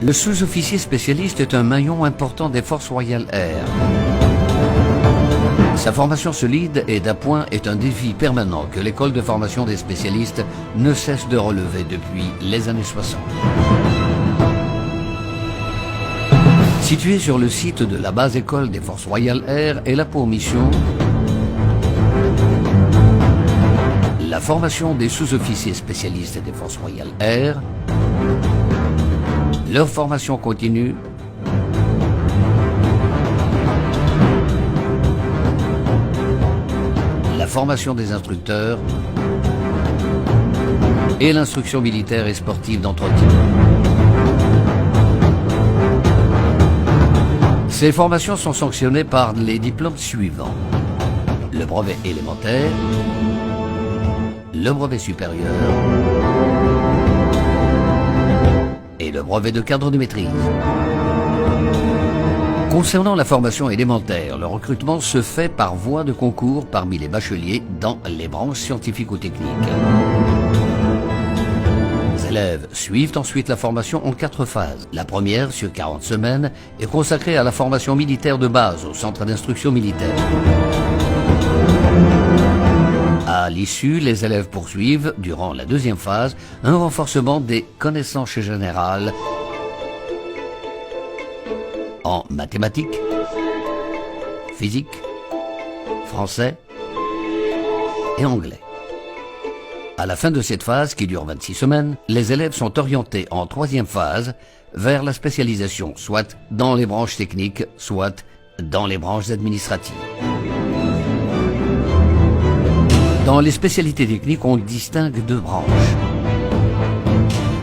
Le sous-officier spécialiste est un maillon important des Forces Royales Air. Sa formation solide et d'appoint est un défi permanent que l'école de formation des spécialistes ne cesse de relever depuis les années 60. Située sur le site de la base école des Forces Royales Air, elle a pour mission la formation des sous-officiers spécialistes des Forces Royales Air, leur formation continue, la formation des instructeurs et l'instruction militaire et sportive d'entretien. Ces formations sont sanctionnées par les diplômes suivants: le brevet élémentaire, le brevet supérieur et le brevet de cadre de maîtrise. Concernant la formation élémentaire, le recrutement se fait par voie de concours parmi les bacheliers dans les branches scientifiques ou techniques. Les élèves suivent ensuite la formation en 4 phases. La première, sur 40 semaines, est consacrée à la formation militaire de base au centre d'instruction militaire. À l'issue, les élèves poursuivent, durant la deuxième phase, un renforcement des connaissances générales en mathématiques, physique, français et anglais. À la fin de cette phase, qui dure 26 semaines, les élèves sont orientés en troisième phase vers la spécialisation, soit dans les branches techniques, soit dans les branches administratives. Dans les spécialités techniques, on distingue 2 branches: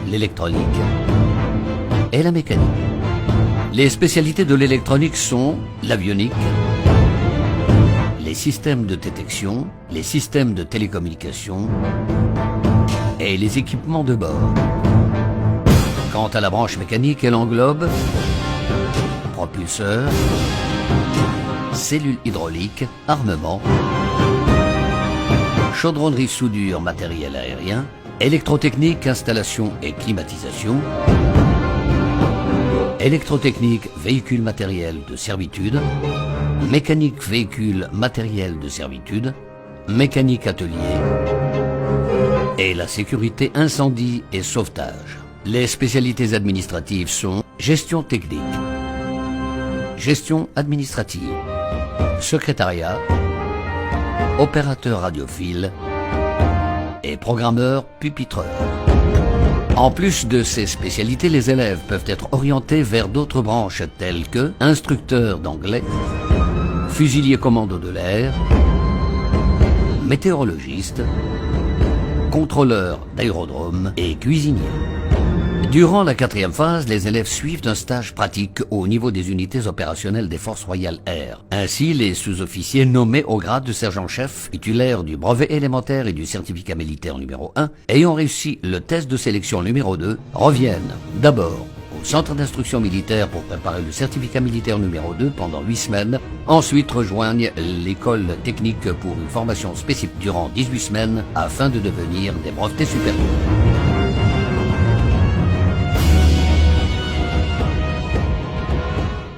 l'électronique et la mécanique. Les spécialités de l'électronique sont l'avionique, les systèmes de détection, les systèmes de télécommunication et les équipements de bord. Quant à la branche mécanique, elle englobe propulseurs, cellules hydrauliques, armement, chaudronnerie soudure matériel aérien, électrotechnique, installation et climatisation, électrotechnique, véhicule matériel de servitude, mécanique, véhicule matériel de servitude, mécanique atelier et la sécurité incendie et sauvetage. Les spécialités administratives sont gestion technique, gestion administrative, secrétariat, opérateur radiophile et programmeur pupitreur. En plus de ces spécialités, les élèves peuvent être orientés vers d'autres branches telles que instructeur d'anglais, fusilier commando de l'air, météorologiste, contrôleur d'aérodrome et cuisinier. Durant la 4e phase, les élèves suivent un stage pratique au niveau des unités opérationnelles des Forces Royales Air. Ainsi, les sous-officiers nommés au grade de sergent-chef, titulaires du brevet élémentaire et du certificat militaire numéro 1, ayant réussi le test de sélection numéro 2, reviennent d'abord au centre d'instruction militaire pour préparer le certificat militaire numéro 2 pendant 8 semaines, ensuite rejoignent l'école technique pour une formation spécifique durant 18 semaines afin de devenir des brevetés supérieurs.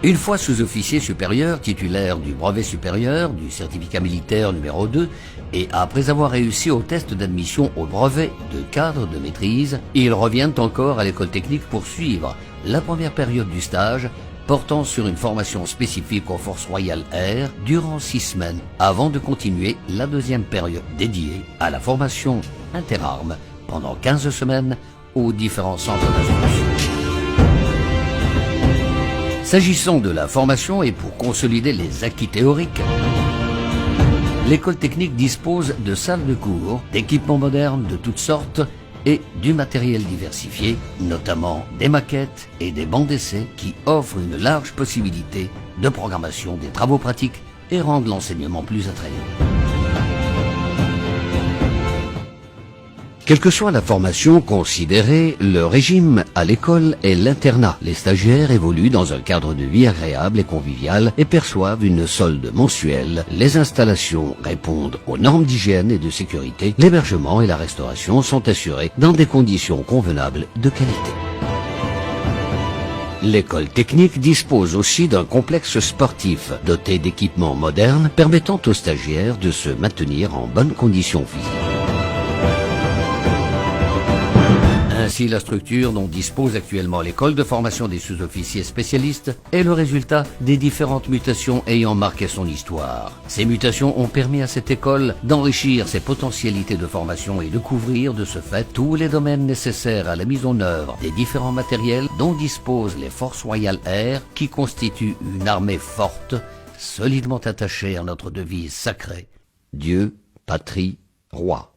Une fois sous-officier supérieur, titulaire du brevet supérieur, du certificat militaire numéro 2, et après avoir réussi au test d'admission au brevet de cadre de maîtrise, ils reviennent encore à l'école technique pour suivre la première période du stage, portant sur une formation spécifique aux Forces Royales Air durant 6 semaines, avant de continuer la deuxième période dédiée à la formation interarmes pendant 15 semaines aux différents centres d'instruction. S'agissant de la formation et pour consolider les acquis théoriques, l'école technique dispose de salles de cours, d'équipements modernes de toutes sortes et du matériel diversifié, notamment des maquettes et des bancs d'essai qui offrent une large possibilité de programmation des travaux pratiques et rendent l'enseignement plus attrayant. Quelle que soit la formation considérée, le régime à l'école est l'internat. Les stagiaires évoluent dans un cadre de vie agréable et convivial et perçoivent une solde mensuelle. Les installations répondent aux normes d'hygiène et de sécurité. L'hébergement et la restauration sont assurés dans des conditions convenables de qualité. L'école technique dispose aussi d'un complexe sportif doté d'équipements modernes permettant aux stagiaires de se maintenir en bonnes conditions physiques. Ainsi, la structure dont dispose actuellement l'école de formation des sous-officiers spécialistes est le résultat des différentes mutations ayant marqué son histoire. Ces mutations ont permis à cette école d'enrichir ses potentialités de formation et de couvrir de ce fait tous les domaines nécessaires à la mise en œuvre des différents matériels dont disposent les Forces Royales Air, qui constituent une armée forte, solidement attachée à notre devise sacrée: Dieu, patrie, roi.